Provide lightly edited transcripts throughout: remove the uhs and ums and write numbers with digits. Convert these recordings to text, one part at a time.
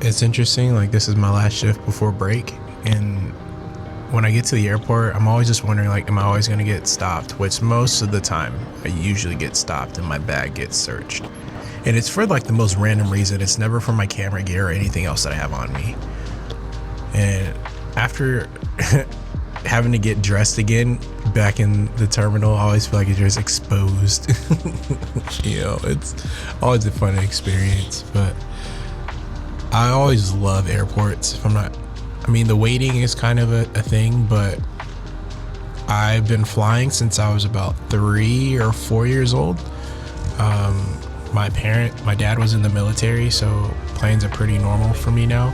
It's interesting. Like, this is my last shift before break, and when I get to the airport, I'm always just wondering, like, am I always going to get stopped? Which most of the time, I usually get stopped and my bag gets searched. And it's for like the most random reason. It's never for my camera gear or anything else that I have on me. And after having to get dressed again back in the terminal, I always feel like it's just exposed. It's always a fun experience. But I always love airports. The waiting is kind of a thing, but I've been flying since I was about 3 or 4 years old. My dad was in the military, so planes are pretty normal for me now.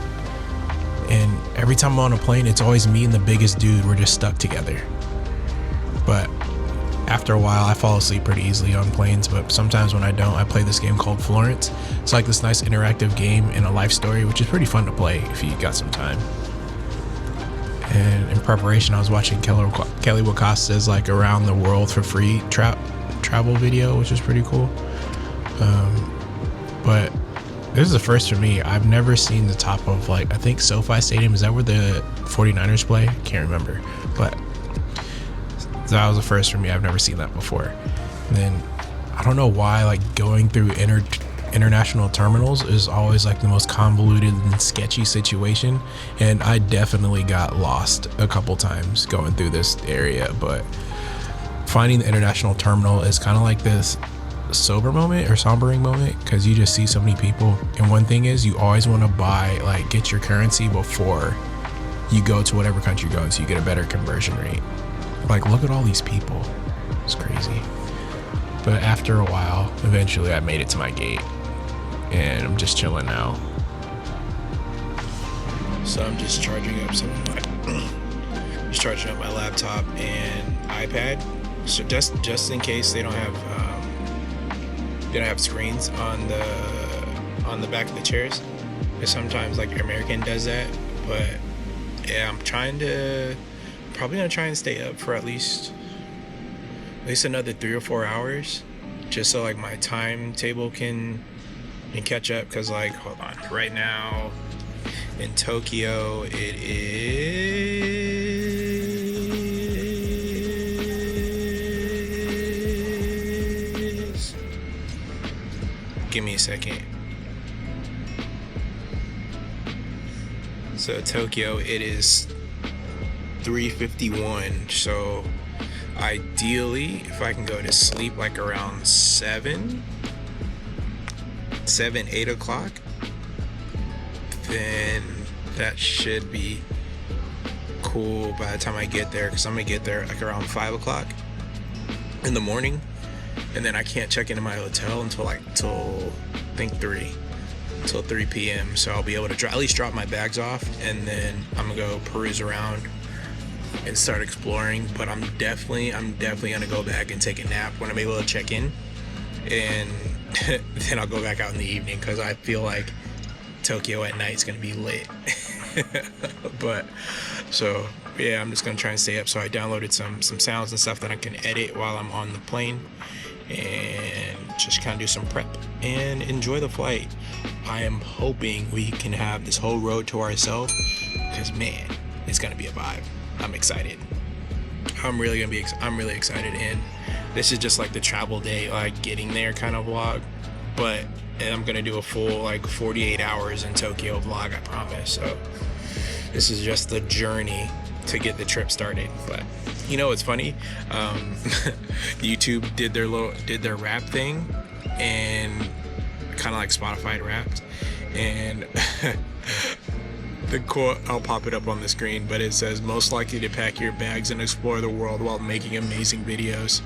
And every time I'm on a plane, it's always me and the biggest dude. We're just stuck together. But after a while, I fall asleep pretty easily on planes. But sometimes when I don't, I play this game called Florence. It's like this nice interactive game and a life story, which is pretty fun to play if you got some time. And in preparation, I was watching Kelly Wacosta's like around the world for free travel video, which is pretty cool. But this is the first for me. I've never seen the top of, like, I think SoFi Stadium. Is that where the 49ers play? I can't remember. But that was the first for me. I've never seen that before. And then I don't know why, like, going through international terminals is always like the most convoluted and sketchy situation. And I definitely got lost a couple times going through this area. But finding the international terminal is kind of like this sombering moment, because you just see so many people. And one thing is, you always want to get your currency before you go to whatever country you're going, so you get a better conversion rate. Like, look at all these people. It's crazy. But after a while, eventually I made it to my gate, and I'm just chilling now. So I'm just charging up my laptop and iPad, so just in case they don't have screens on the back of the chairs, because sometimes like American does that. But yeah, I'm probably gonna try and stay up for at least another 3 or 4 hours, just so like my timetable can catch up. Because, like, hold on, right now in Tokyo it is, give me a second. So Tokyo, it is 3:51. So ideally, if I can go to sleep like around 8 o'clock, then that should be cool by the time I get there, because I'm gonna get there like around 5 o'clock in the morning, and then I can't check into my hotel until I think 3 p.m. So I'll be able to at least drop my bags off, and then I'm gonna go peruse around and start exploring. But I'm definitely gonna go back and take a nap when I'm able to check in, and then I'll go back out in the evening, because I feel like Tokyo at night is gonna be lit. But so yeah, I'm just gonna try and stay up. So I downloaded some sounds and stuff that I can edit while I'm on the plane, and just kind of do some prep and enjoy the flight. I am hoping we can have this whole road to ourselves, because man, it's gonna be a vibe. I'm excited. I'm really excited. And this is just like the travel day, like getting there kind of vlog, but I'm gonna do a full like 48 hours in Tokyo vlog, I promise. So this is just the journey to get the trip started. But you know, it's funny, YouTube did their rap thing, and kind of like Spotify Wrapped, and the quote, I'll pop it up on the screen, but it says, "Most likely to pack your bags and explore the world while making amazing videos."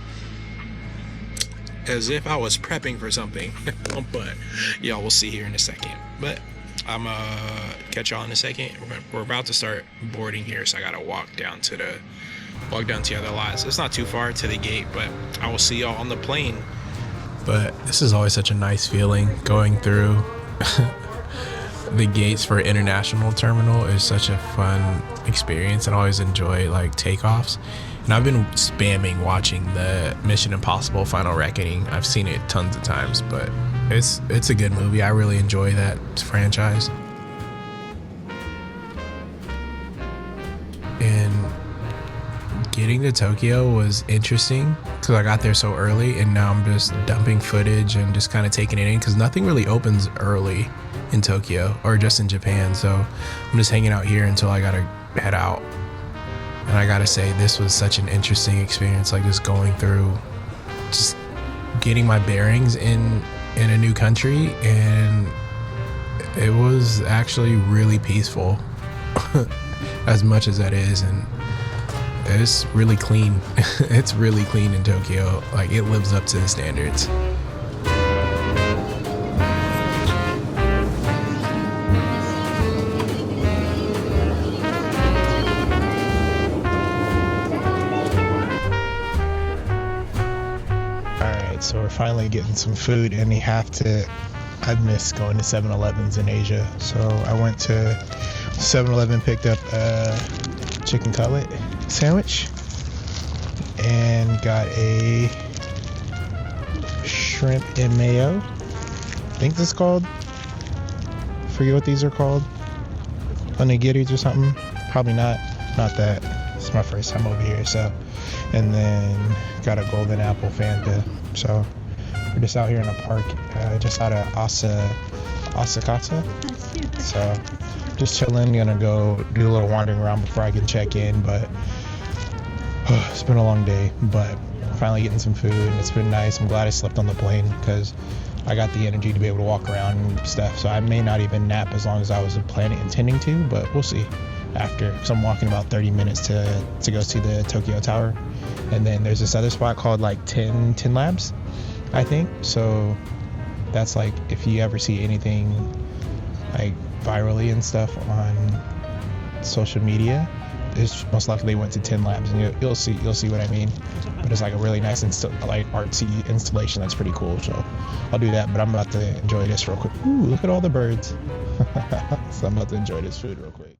As if I was prepping for something. But y'all will see here in a second. But I'm catch y'all in a second. We're about to start boarding here, so I gotta walk down to the other lots. It's not too far to the gate, but I will see y'all on the plane. But this is always such a nice feeling, going through the gates for international terminal is such a fun experience, and I always enjoy like takeoffs. And I've been spamming watching the Mission Impossible Final Reckoning. I've seen it tons of times, but it's a good movie. I really enjoy that franchise. And getting to Tokyo was interesting because I got there so early, and now I'm just dumping footage and just kind of taking it in because nothing really opens early in Tokyo or just in Japan. So I'm just hanging out here until I gotta head out. And I gotta say, this was such an interesting experience, like just going through, just getting my bearings in a new country, and it was actually really peaceful, as much as that is, and it's really clean. It's really clean in Tokyo. Like, it lives up to the standards. So we're finally getting some food, and I miss going to 7-Elevens in Asia. So I went to 7-Eleven, picked up a chicken cutlet sandwich, and got a shrimp and mayo. I think this is called. Forget what these are called. Onigiris or something. Probably not that. It's my first time over here, so. And then got a golden apple Fanta. So we're just out here in a park, just out of Asakata. So just chilling, gonna go do a little wandering around before I can check in, but it's been a long day, but finally getting some food, and it's been nice. I'm glad I slept on the plane because I got the energy to be able to walk around and stuff. So I may not even nap as long as I was intending to, but we'll see after. So I'm walking about 30 minutes to go see the Tokyo Tower. And then there's this other spot called like 10 Labs, I think. So that's like, if you ever see anything like virally and stuff on social media, it's most likely they went to 10 Labs, and you'll see what I mean. But it's like a really nice like artsy installation that's pretty cool. So I'll do that, but I'm about to enjoy this real quick. Ooh, look at all the birds. So I'm about to enjoy this food real quick.